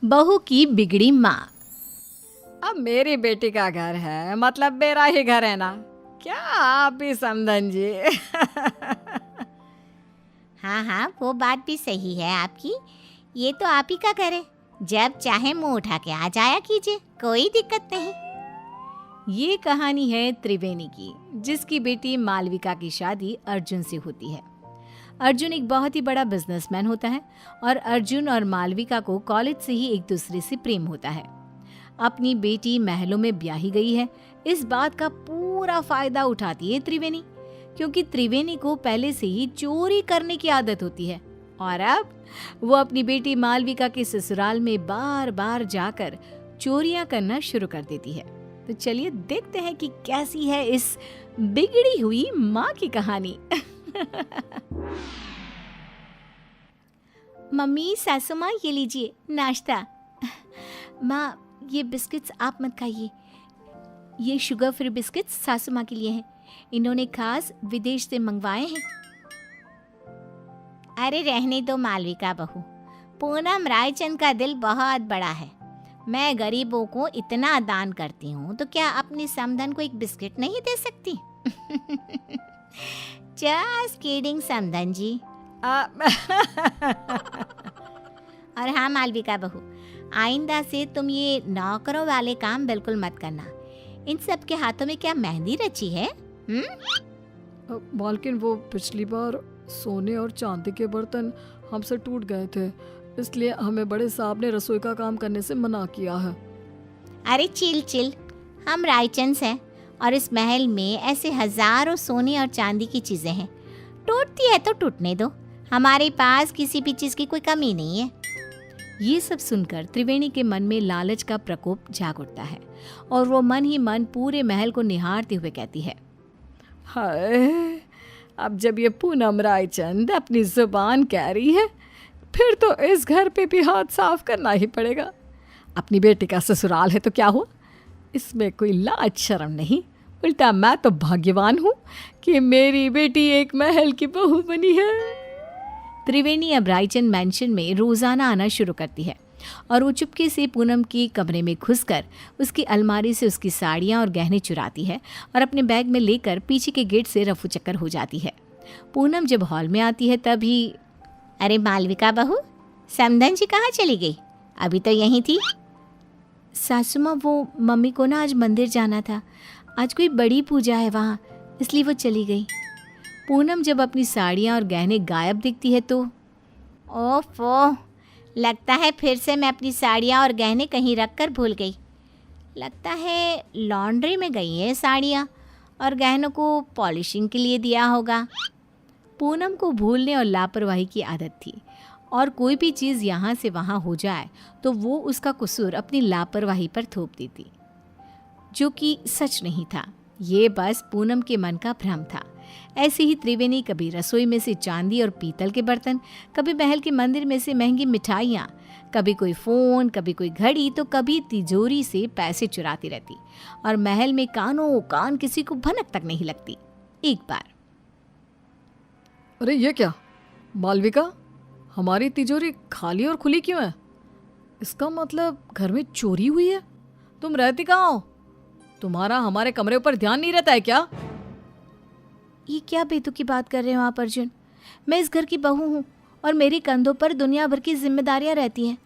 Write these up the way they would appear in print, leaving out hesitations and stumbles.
बहू की बिगड़ी माँ। अब मेरी बेटी का घर है, मतलब मेरा ही घर है ना। क्या आप भी समधन जी? हाँ हाँ, वो बात भी सही है आपकी। ये तो आप ही का घर है, जब चाहे मुंह उठा के आ जाया कीजिए, कोई दिक्कत नहीं। ये कहानी है त्रिवेणी की, जिसकी बेटी मालविका की शादी अर्जुन से होती है। अर्जुन एक बहुत ही बड़ा बिजनेसमैन होता है और अर्जुन और मालविका को कॉलेज से ही एक दूसरे से प्रेम होता है। अपनी बेटी महलों में ब्याही गई है, इस बात का पूरा फायदा उठाती है त्रिवेणी, क्योंकि त्रिवेणी को पहले से ही चोरी करने की आदत होती है और अब वो अपनी बेटी मालविका के ससुराल में बार बार जाकर चोरियां करना शुरू कर देती है। तो चलिए देखते हैं कि कैसी है इस बिगड़ी हुई माँ की कहानी। मम्मी, सासू माँ, ये लीजिए नाश्ता। माँ, ये बिस्किट्स आप मत खाइए, ये शुगर फ्री बिस्किट्स सासू माँ के लिए हैं, इन्होंने खास विदेश से मंगवाए हैं। अरे रहने दो मालविका बहू, पूनम रायचंद का दिल बहुत बड़ा है। मैं गरीबों को इतना दान करती हूँ तो क्या अपनी समधन को एक बिस्किट नहीं दे सकती? जस्ट किडिंग समधन जी। और हाँ मालविका बहू, आइंदा से तुम ये नौकरों वाले काम बिल्कुल मत करना। इन सब के हाथों में क्या मेहंदी रची है? मालकिन, वो पिछली बार सोने और चांदी के बर्तन हमसे टूट गए थे, इसलिए हमें बड़े साहब ने रसोई का काम करने से मना किया है। अरे चिल चिल, हम रायचंद हैं और इस महल में ऐसे हजारों सोने और चांदी की चीजें हैं, टूटती है तो टूटने दो, हमारे पास किसी भी चीज की कोई कमी नहीं है। ये सब सुनकर त्रिवेणी के मन में लालच का प्रकोप जाग उठता है और वो मन ही मन पूरे महल को निहारते हुए कहती है, हाय, अब जब ये पूनम रायचंद अपनी जुबान कह रही है, फिर तो इस घर पे भी हाथ साफ करना ही पड़ेगा। अपनी बेटी का ससुराल है तो क्या हुआ, इसमें कोई लाज शर्म नहीं, उल्टा मैं तो भाग्यवान हूँ कि मेरी बेटी एक महल की बहू बनी है। त्रिवेणी अब रायचंद मैंशन में रोजाना आना शुरू करती है और वो चुपके से पूनम के कमरे में घुसकर उसकी अलमारी से उसकी साड़ियाँ और गहने चुराती है और अपने बैग में लेकर पीछे के गेट से रफू चक्कर हो जाती है। पूनम जब हॉल में आती है तभी, अरे मालविका बहू, समधन जी कहाँ चली गई? अभी तो यहीं थी। सासू माँ, वो मम्मी को ना आज मंदिर जाना था, आज कोई बड़ी पूजा है वहाँ, इसलिए वो चली गई। पूनम जब अपनी साड़ियाँ और गहने गायब दिखती है तो, ओफो, लगता है फिर से मैं अपनी साड़ियाँ और गहने कहीं रख कर भूल गई। लगता है लॉन्ड्री में गई है साड़ियाँ और गहनों को पॉलिशिंग के लिए दिया होगा। पूनम को भूलने और लापरवाही की आदत थी और कोई भी चीज़ यहाँ से वहाँ हो जाए तो वो उसका कसूर अपनी लापरवाही पर थोप देती, जो कि सच नहीं था। ये बस पूनम के मन का भ्रम था। ऐसे ही त्रिवेणी कभी रसोई में से चांदी और पीतल के बर्तन, कभी महल के मंदिर में से महंगी मिठाइयाँ, कभी कोई फ़ोन, कभी कोई घड़ी, तो कभी तिजोरी से पैसे चुराती रहती और महल में कानों कान किसी को भनक तक नहीं लगती। एक बार, अरे ये क्या मालविका, हमारी तिजोरी खाली और खुली क्यों है? इसका मतलब घर में चोरी हुई है। तुम रहती कहाँ हो? तुम्हारा हमारे कमरे ऊपर ध्यान नहीं रहता है क्या? ये क्या बेतुकी बात कर रहे हो आप अर्जुन? मैं इस घर की बहू हूँ और मेरे कंधों पर दुनिया भर की जिम्मेदारियाँ रहती हैं।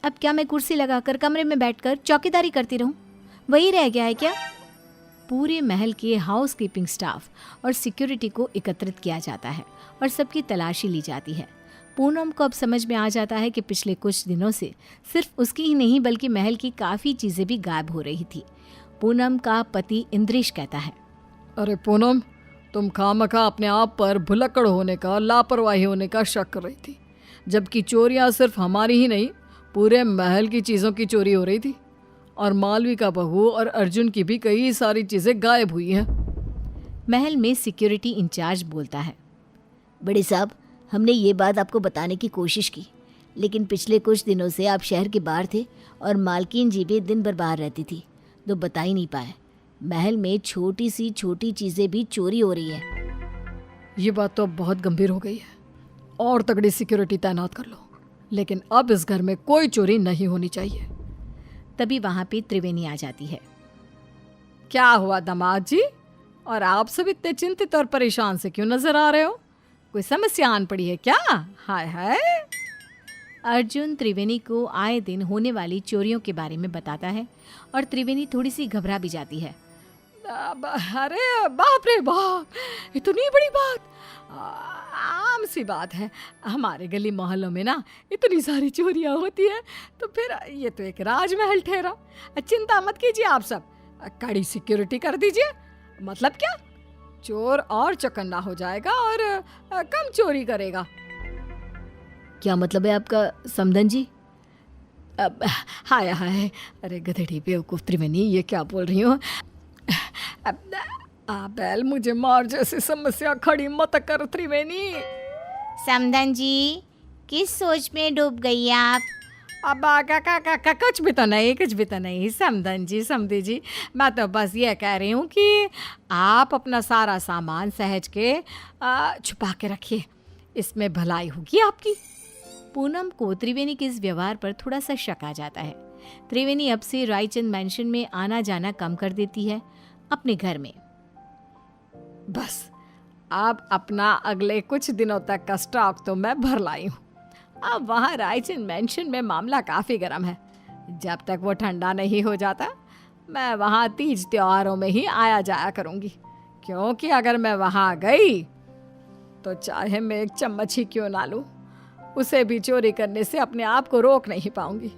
अब क्या मैं कुर्सी लगाकर कमरे में बैठकर चौकीदारी करती रहूँ? वही रह गया है क्या? पूरे महल के हाउस कीपिंग स्टाफ और सिक्योरिटी को एकत्रित किया जाता है और सबकी तलाशी ली जाती है। पूनम को अब समझ में आ जाता है कि पिछले कुछ दिनों से सिर्फ उसकी ही नहीं बल्कि महल की काफ़ी चीज़ें भी गायब हो रही थी। पूनम का पति इंद्रेश कहता है, अरे पूनम, तुम खामखा अपने आप पर भुलक्कड़ होने का, लापरवाही होने का शक कर रही थी, जबकि चोरियां सिर्फ हमारी ही नहीं, पूरे महल की चीज़ों की चोरी हो रही थी और मालविका बहू और अर्जुन की भी कई सारी चीज़ें गायब हुई हैं। महल में सिक्योरिटी इंचार्ज बोलता है, बड़े साहब, हमने ये बात आपको बताने की कोशिश की, लेकिन पिछले कुछ दिनों से आप शहर के बाहर थे और मालकिन जी भी दिन भर बाहर रहती थी, तो बता ही नहीं पाए। महल में छोटी सी छोटी चीज़ें भी चोरी हो रही है। ये बात तो अब बहुत गंभीर हो गई है, और तगड़ी सिक्योरिटी तैनात कर लो। लेकिन अब इस घर में कोई चोरी नहीं होनी चाहिए। तभी वहां पे त्रिवेणी आ जाती है। क्या हुआ दामाद जी, और आप सब इतने चिंतित और परेशान से क्यों नजर आ रहे हो? कोई समस्या आन पड़ी है क्या? हाय हाय। अर्जुन त्रिवेणी को आए दिन होने वाली चोरियों के बारे में बताता है और त्रिवेणी थोड़ी सी घबरा भी जाती है। अरे बाप रे बाप, इतनी बड़ी बात! आम सी बात है, हमारे गली मोहल्लों में ना इतनी सारी चोरियां होती है, तो फिर ये तो एक राजमहल ठहरा। चिंता मत कीजिए आप सब, कड़ी सिक्योरिटी कर दीजिए। मतलब क्या, चोर और चौकन्ना हो जाएगा और कम चोरी करेगा। क्या मतलब है आपका समधन जी? हाय हाय, अरे गधेड़ी बेवकूफ त्रिवेणी, ये क्या बोल रही हो? बैल, मुझे मार जैसी समस्या खड़ी मत कर त्रिवेणी। समधन जी, किस सोच में डूब गई आप? अब कुछ भी तो नहीं समधन जी, समधी जी, मैं तो बस ये कह रही हूँ कि आप अपना सारा सामान सहज के छुपा के रखिए, इसमें भलाई होगी आपकी। पूनम को त्रिवेणी के इस व्यवहार पर थोड़ा सा शक आ जाता है। त्रिवेणी अब से रायचंद मैंशन में आना जाना कम कर देती है अपने घर में। बस अब अपना अगले कुछ दिनों तक का स्टॉक तो मैं भर लाई हूँ। अब वहाँ रायचंद मैंशन में मामला काफ़ी गर्म है। जब तक वो ठंडा नहीं हो जाता, मैं वहाँ तीज त्योहारों में ही आया जाया करूँगी, क्योंकि अगर मैं वहाँ गई तो चाहे मैं एक चम्मच ही क्यों ना लूँ, उसे भी चोरी करने से अपने आप को रोक नहीं पाऊंगी।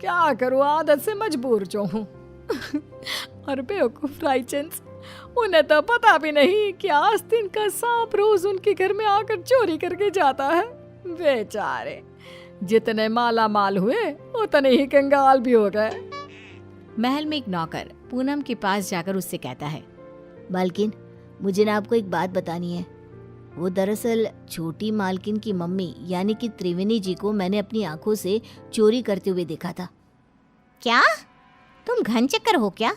क्या करूँ, आदत से मजबूर जो हूँ। और बेवकूफ रायचंद, उन्हें तो पता भी नहीं कि आस्तीन का सांप रोज उनके घर में आकर चोरी करके जाता है। बेचारे जितने माला माल हुए उतने ही कंगाल भी हो गए। महल में एक नौकर पूनम के पास जाकर उससे कहता है, मालकिन, मुझे ना आपको एक बात बतानी है। वो दरअसल छोटी मालकिन की मम्मी यानी कि त्रिवेणी जी को मैंने अपनी आंखों से चोरी करते हुए देखा था। क्या तुम घन चक्कर हो क्या?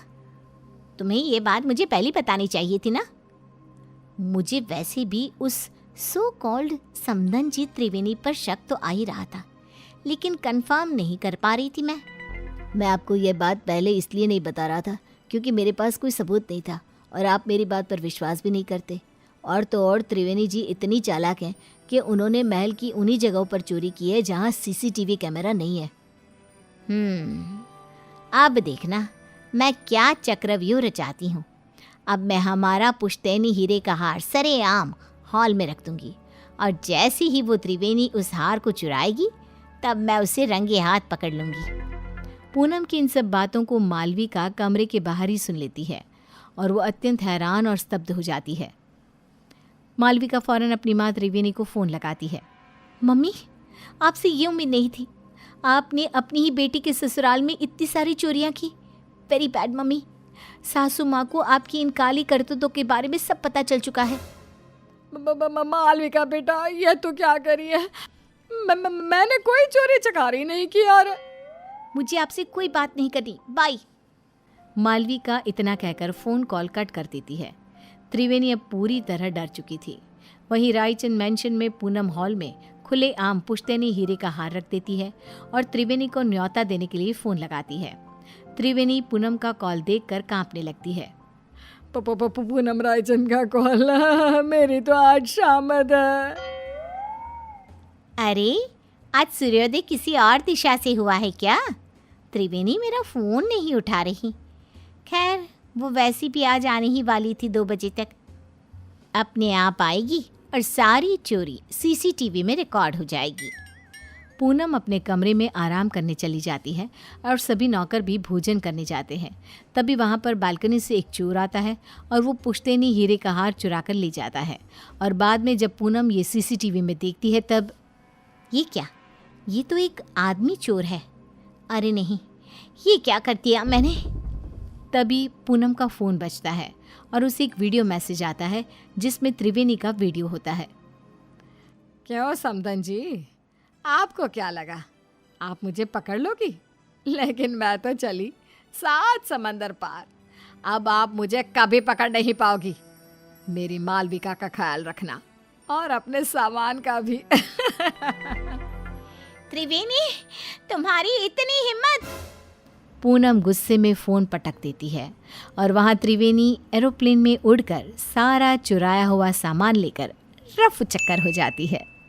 तुम्हें ये बात मुझे पहले बतानी चाहिए थी ना। मुझे वैसे भी उस सो कॉल्ड समधन जी त्रिवेणी पर शक तो आ ही रहा था, लेकिन कंफर्म नहीं कर पा रही थी मैं आपको ये बात पहले इसलिए नहीं बता रहा था क्योंकि मेरे पास कोई सबूत नहीं था और आप मेरी बात पर विश्वास भी नहीं करते। और तो और त्रिवेणी जी इतनी चालाक हैं कि उन्होंने महल की उन्हीं जगहों पर चोरी की है जहाँ सीसीटीवी कैमरा नहीं है। अब देखना मैं क्या चक्रव्यूह रचाती हूँ। अब मैं हमारा पुश्तैनी हीरे का हार सरेआम हॉल में रख दूंगी, और जैसे ही वो त्रिवेणी उस हार को चुराएगी तब मैं उसे रंगे हाथ पकड़ लूंगी। पूनम की इन सब बातों को मालविका कमरे के बाहर ही सुन लेती है और वो अत्यंत हैरान और स्तब्ध हो जाती है। मालविका फौरन अपनी माँ त्रिवेणी को फ़ोन लगाती है। मम्मी, आपसे ये उम्मीद नहीं थी। आपने अपनी ही बेटी के ससुराल में इतनी सारी चोरियां की। Very bad mummy. सासू माँ को आपकी इन काली करतूतों के बारे में सब पता चल चुका है। मालविका बेटा, ये तो क्या करी है? मैंने कोई चोरी चकारी नहीं की। और मुझे आपसे कोई बात नहीं करनी, बाय। मालविका इतना कहकर फ़ोन कॉल कट कर देती है। त्रिवेणी अब पूरी तरह डर चुकी थी। वहीं रायचंद मैंशन में पूनम हॉल में खुले आम पुश्तैनी हीरे का हार रख देती है और त्रिवेणी को न्योता देने के लिए फ़ोन लगाती है। त्रिवेणी पूनम का कॉल देखकर कांपने लगती है। पूनम, रायचंद का कॉल, मेरी तो आज शामद है। अरे, आज सूर्योदय किसी और दिशा से हुआ है क्या? त्रिवेणी मेरा फ़ोन नहीं उठा रही। खैर, वो वैसी भी आज आने ही वाली थी 2 बजे तक। अपने आप आएगी और सारी चोरी सीसीटीवी में रिकॉर्ड हो जाएगी। पूनम अपने कमरे में आराम करने चली जाती है और सभी नौकर भी भोजन करने जाते हैं। तभी वहाँ पर बालकनी से एक चोर आता है और वो पुश्तैनी हीरे का हार चुरा कर ले जाता है। और बाद में जब पूनम ये सीसीटीवी में देखती है तब, ये क्या? ये तो एक आदमी चोर है। अरे नहीं, ये क्या कर दिया मैंने? तभी पूनम का फ़ोन बजता है और उसे एक वीडियो मैसेज आता है जिसमें त्रिवेणी का वीडियो होता है। क्यों समधन जी, आपको क्या लगा आप मुझे पकड़ लोगी? लेकिन मैं तो चली 7 समंदर पार। अब आप मुझे कभी पकड़ नहीं पाओगी। मेरी मालविका का ख्याल रखना और अपने सामान का भी। त्रिवेणी, तुम्हारी इतनी हिम्मत! पूनम गुस्से में फ़ोन पटक देती है और वहाँ त्रिवेणी एरोप्लेन में उड़कर सारा चुराया हुआ सामान लेकर रफू चक्कर हो जाती है।